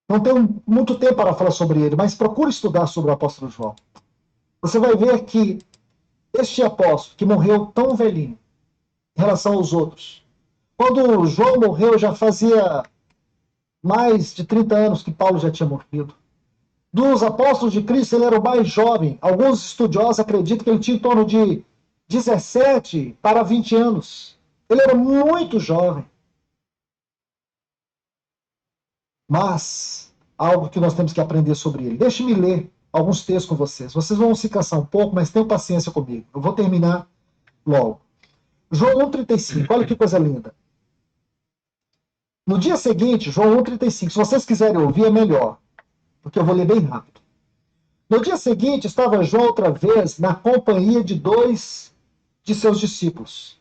Não tenho muito tempo para falar sobre ele, mas procure estudar sobre o apóstolo João. Você vai ver que este apóstolo, que morreu tão velhinho em relação aos outros, quando João morreu, já fazia mais de 30 anos que Paulo já tinha morrido. Dos apóstolos de Cristo, ele era o mais jovem. Alguns estudiosos acreditam que ele tinha em torno de 17 para 20 anos. Ele era muito jovem. Mas, algo que nós temos que aprender sobre ele. Deixe-me ler alguns textos com vocês. Vocês vão se cansar um pouco, mas tenham paciência comigo. Eu vou terminar logo. João 1,35. Olha que coisa linda. No dia seguinte, João 1,35. Se vocês quiserem ouvir, é melhor, porque eu vou ler bem rápido. No dia seguinte, estava João outra vez na companhia de dois de seus discípulos.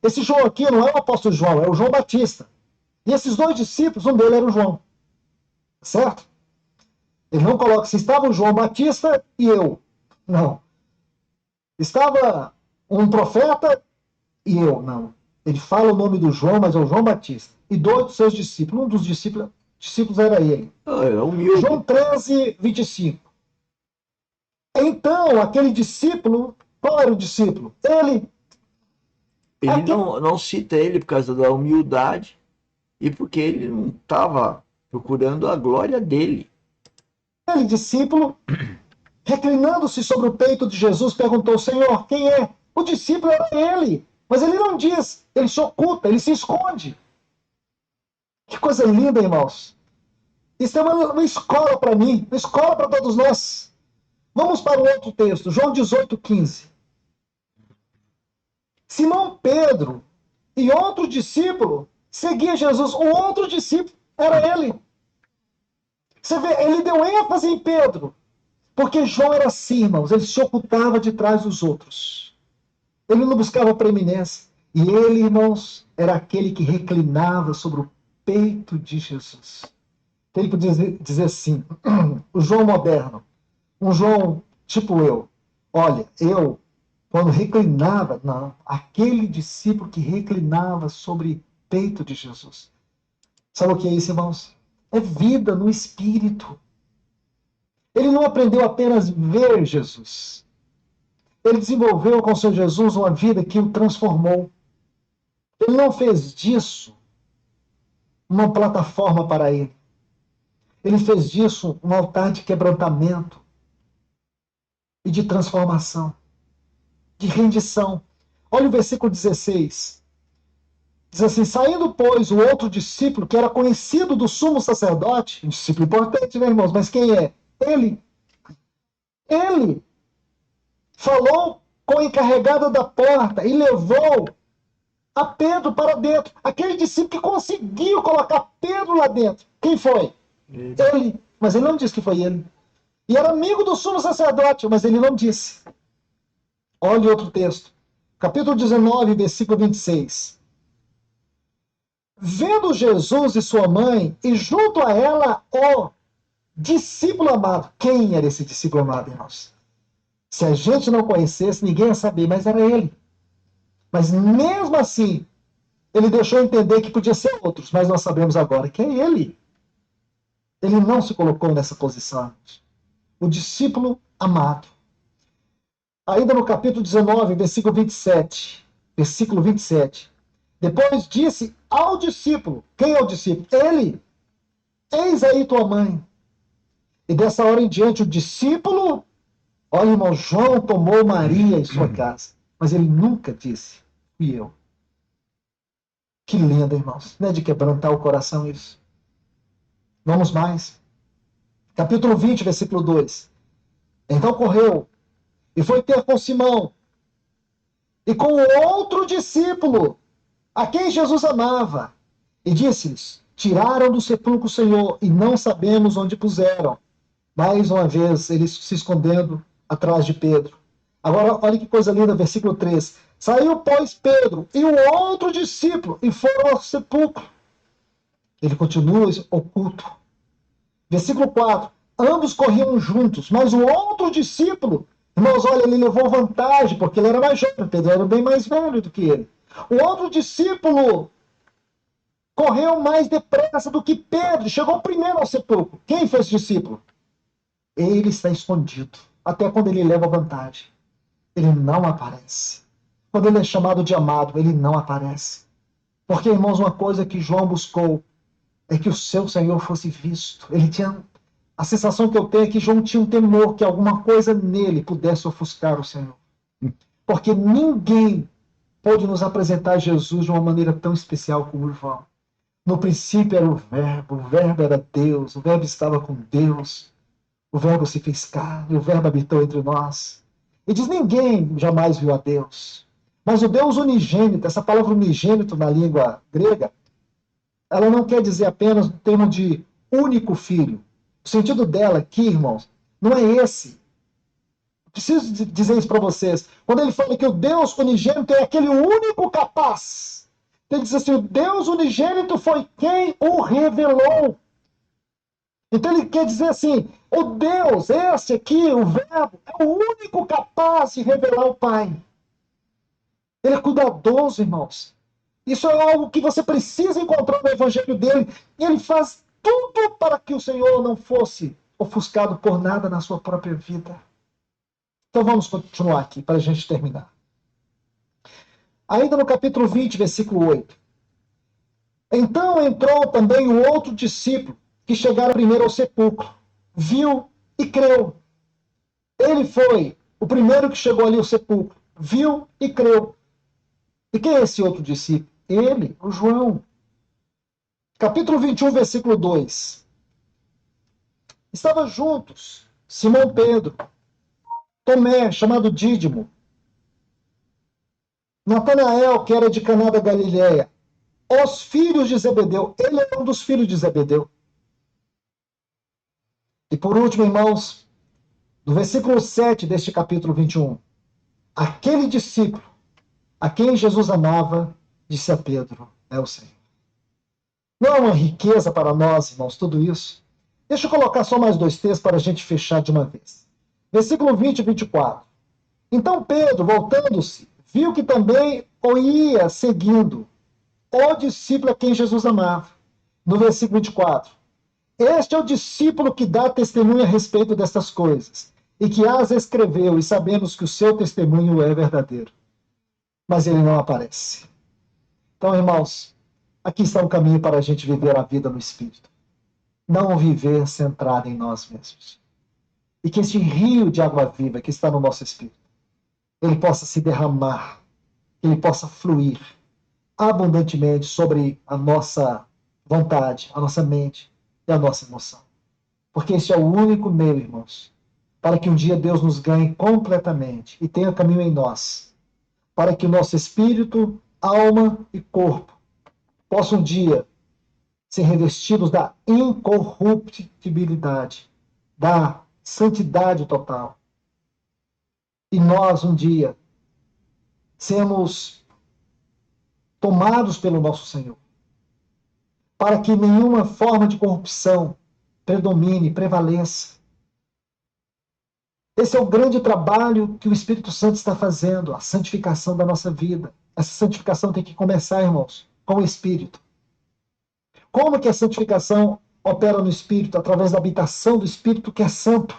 Esse João aqui não é o apóstolo João, é o João Batista. E esses dois discípulos, um deles era o João. Certo? Ele não coloca se estava o João Batista e eu. Não. Estava um profeta e eu. Não. Ele fala o nome do João, mas é o João Batista. E dois dos seus discípulos. Um dos discípulos era ele. Ah, era humilde. João 13, 25. Então, aquele discípulo, qual era o discípulo? Ele. Ele Aquele não cita ele por causa da humildade e porque ele não estava procurando a glória dele. discípulo, reclinando-se sobre o peito de Jesus, perguntou: Senhor, quem é? O discípulo era ele. Mas ele não diz, ele se oculta, ele se esconde. Que coisa linda, irmãos. Isso é uma escola para mim, uma escola para todos nós. Vamos para o outro texto, João 18,15. Simão Pedro e outro discípulo seguia Jesus. O outro discípulo era ele. Você vê, ele deu ênfase em Pedro, porque João era assim, irmãos, ele se ocultava de trás dos outros. Ele não buscava preeminência. E ele, irmãos, era aquele que reclinava sobre o peito de Jesus. Ele podia dizer assim, o João moderno, um João tipo eu. Olha, eu, quando reclinava, não, aquele discípulo que reclinava sobre o peito de Jesus. Sabe o que é isso, irmãos? É vida no Espírito. Ele não aprendeu apenas a ver Jesus. Ele desenvolveu com seu Jesus uma vida que o transformou. Ele não fez disso uma plataforma para ele. Ele fez disso um altar de quebrantamento e de transformação, de rendição. Olha o versículo 16. Diz assim: saindo, pois, o outro discípulo, que era conhecido do sumo sacerdote, um discípulo importante, né, irmãos? Mas quem é? Ele. Ele falou com a encarregada da porta e levou a Pedro para dentro. Aquele discípulo que conseguiu colocar Pedro lá dentro. Quem foi? Ele. Ele. Mas ele não disse que foi ele. E era amigo do sumo sacerdote, mas ele não disse. Olha outro texto. Capítulo 19, versículo 26. Vendo Jesus e sua mãe, e junto a ela o discípulo amado. Quem era esse discípulo amado, irmãos? Se a gente não conhecesse, ninguém ia saber, mas era ele. Mas mesmo assim, ele deixou entender que podia ser outros, mas nós sabemos agora que é ele. Ele não se colocou nessa posição. O discípulo amado. Ainda no capítulo 19, versículo 27. Versículo 27. Depois disse ao discípulo: quem é o discípulo? Ele. Eis aí tua mãe. E dessa hora em diante, o discípulo, olha, irmão, João tomou Maria em sua casa. Mas ele nunca disse: fui eu. Que lindo, irmãos. Não é de quebrantar o coração isso. Vamos mais. Capítulo 20, versículo 2. Então correu e foi ter com Simão e com o outro discípulo, a quem Jesus amava, e disse-lhes: tiraram do sepulcro o Senhor e não sabemos onde puseram. Mais uma vez, eles se escondendo atrás de Pedro. Agora, olha que coisa linda, versículo 3. Saiu, pois, Pedro e o outro discípulo e foram ao sepulcro. Ele continua oculto. Versículo 4. Ambos corriam juntos, mas o outro discípulo, irmãos, olha, ele levou vantagem, porque ele era mais jovem, Pedro era bem mais velho do que ele. O outro discípulo correu mais depressa do que Pedro, chegou primeiro ao sepulcro. Quem foi esse discípulo? Ele está escondido, até quando ele leva vantagem. Ele não aparece. Quando ele é chamado de amado, ele não aparece. Porque, irmãos, uma coisa que João buscou é que o seu Senhor fosse visto. Ele tinha... A sensação que eu tenho é que João tinha um temor que alguma coisa nele pudesse ofuscar o Senhor. Porque ninguém pôde nos apresentar Jesus de uma maneira tão especial como João. No princípio era o Verbo era Deus, o Verbo estava com Deus, o Verbo se fez carne, o Verbo habitou entre nós. E diz, ninguém jamais viu a Deus. Mas o Deus unigênito, essa palavra unigênito na língua grega, ela não quer dizer apenas o termo de único filho. O sentido dela aqui, irmãos, não é esse. Preciso dizer isso para vocês. Quando ele fala que o Deus unigênito é aquele único capaz, ele diz assim, o Deus unigênito foi quem o revelou. Então ele quer dizer assim, o Deus, esse aqui, o Verbo, é o único capaz de revelar o Pai. Ele é cuidadoso, irmãos. Isso é algo que você precisa encontrar no evangelho dele. E ele faz tudo para que o Senhor não fosse ofuscado por nada na sua própria vida. Então vamos continuar aqui para a gente terminar. Ainda no capítulo 20, versículo 8. Então entrou também o outro discípulo, que chegara primeiro ao sepulcro, viu e creu. Ele foi o primeiro que chegou ali ao sepulcro, viu e creu. E quem é esse outro discípulo? Ele, o João. Capítulo 21, versículo 2. Estavam juntos Simão Pedro, Tomé, chamado Dídimo, Natanael, que era de Caná da Galileia, os filhos de Zebedeu. Ele é um dos filhos de Zebedeu. E por último, irmãos, no versículo 7 deste capítulo 21, aquele discípulo a quem Jesus amava, disse a Pedro, é o Senhor. Não é uma riqueza para nós, irmãos, tudo isso? Deixa eu colocar só mais dois textos para a gente fechar de uma vez. Versículo 20 e 24. Então Pedro, voltando-se, viu que também o ia seguindo o discípulo a quem Jesus amava. No versículo 24. Este é o discípulo que dá testemunho a respeito destas coisas, e que as escreveu, e sabemos que o seu testemunho é verdadeiro. Mas ele não aparece. Então, irmãos, aqui está um caminho para a gente viver a vida no Espírito. Não viver centrado em nós mesmos. E que esse rio de água viva que está no nosso Espírito, ele possa se derramar, ele possa fluir abundantemente sobre a nossa vontade, a nossa mente e a nossa emoção. Porque esse é o único meio, irmãos, para que um dia Deus nos ganhe completamente e tenha caminho em nós, para que o nosso espírito, alma e corpo possam um dia ser revestidos da incorruptibilidade, da santidade total. E nós, um dia, sermos tomados pelo nosso Senhor, para que nenhuma forma de corrupção predomine, prevaleça. Esse é o grande trabalho que o Espírito Santo está fazendo, a santificação da nossa vida. Essa santificação tem que começar, irmãos, com o Espírito. Como que a santificação opera no Espírito? Através da habitação do Espírito que é santo.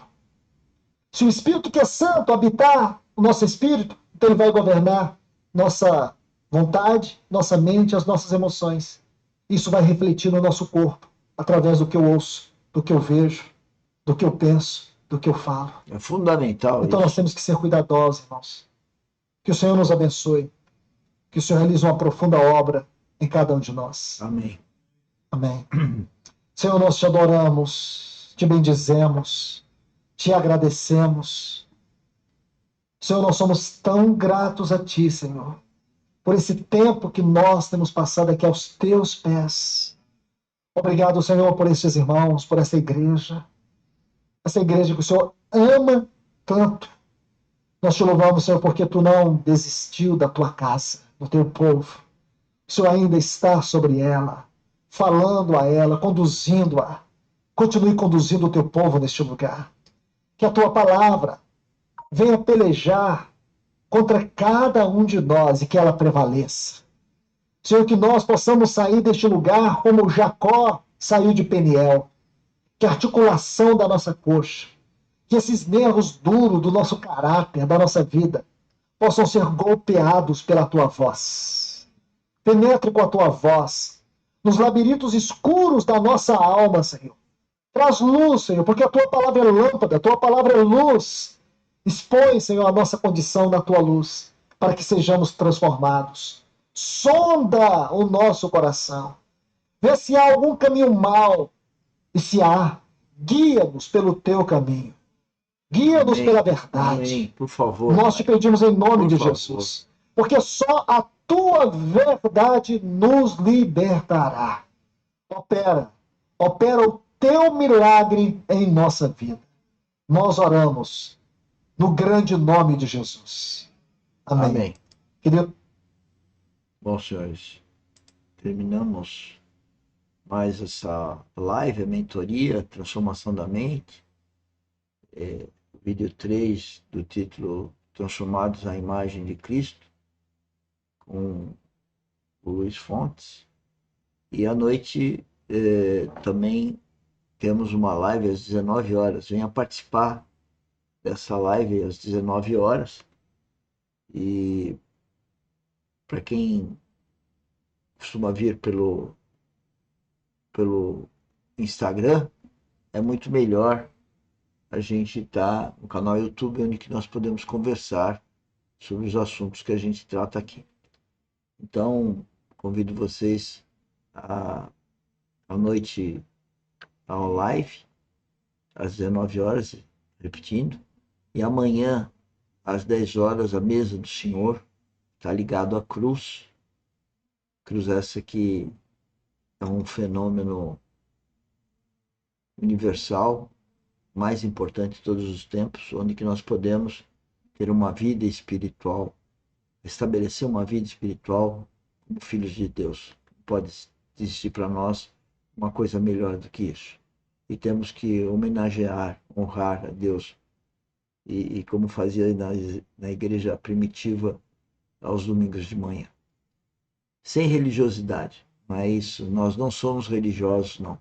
Se o Espírito que é santo habitar o nosso Espírito, então ele vai governar nossa vontade, nossa mente, as nossas emoções. Isso vai refletir no nosso corpo, através do que eu ouço, do que eu vejo, do que eu penso, do que eu falo. É fundamental então isso. nós temos que ser cuidadosos, irmãos. Que o Senhor nos abençoe. Que o Senhor realize uma profunda obra em cada um de nós. Amém. Amém. Senhor, nós te adoramos, te bendizemos, te agradecemos. Senhor, nós somos tão gratos a ti, Senhor, por esse tempo que nós temos passado aqui aos teus pés. Obrigado, Senhor, por esses irmãos, por essa igreja que o Senhor ama tanto. Nós te louvamos, Senhor, porque tu não desistiu da tua casa, do teu povo. O Senhor ainda está sobre ela, falando a ela, conduzindo-a. Continue conduzindo o teu povo neste lugar. Que a tua palavra venha pelejar contra cada um de nós e que ela prevaleça. Senhor, que nós possamos sair deste lugar como Jacó saiu de Peniel. Que a articulação da nossa coxa, que esses nervos duros do nosso caráter, da nossa vida, possam ser golpeados pela tua voz. Penetre com a tua voz nos labirintos escuros da nossa alma, Senhor. Traz luz, Senhor, porque a tua palavra é lâmpada, a tua palavra é luz. Expõe, Senhor, a nossa condição na tua luz, para que sejamos transformados. Sonda o nosso coração. Vê se há algum caminho mau. E se há, guia-nos pelo teu caminho. Guia-nos pela verdade. Amém. Por favor. Nós te pedimos em nome de favor. Jesus. Porque só a tua verdade nos libertará. Opera o teu milagre em nossa vida. Nós oramos no grande nome de Jesus. Amém. Amém. Querido. Bom, senhores, terminamos mais essa live, a mentoria, transformação da mente. Vídeo 3 do título Transformados à Imagem de Cristo, com o Luiz Fontes. E à noite também temos uma live às 19 horas. Venha participar dessa live às 19 horas. E para quem costuma vir pelo Instagram, é muito melhor a gente estar no canal YouTube, onde que nós podemos conversar sobre os assuntos que a gente trata aqui. Então, convido vocês à noite ao live, às 19 horas, repetindo, e amanhã, às 10 horas, a mesa do Senhor está ligado à cruz. Cruz essa que é um fenômeno universal, mais importante de todos os tempos, onde que nós podemos ter uma vida espiritual, estabelecer uma vida espiritual como filhos de Deus. Pode existir para nós uma coisa melhor do que isso. E temos que homenagear, honrar a Deus, e como fazia na igreja primitiva aos domingos de manhã. Sem religiosidade, mas nós não somos religiosos, não.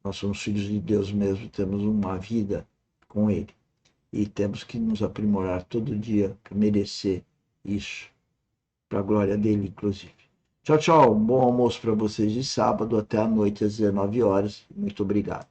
Nós somos filhos de Deus mesmo, temos uma vida com Ele. E temos que nos aprimorar todo dia para merecer isso, para a glória dele, inclusive. Tchau, tchau. Um bom almoço para vocês de sábado, até a noite às 19 horas. Muito obrigado.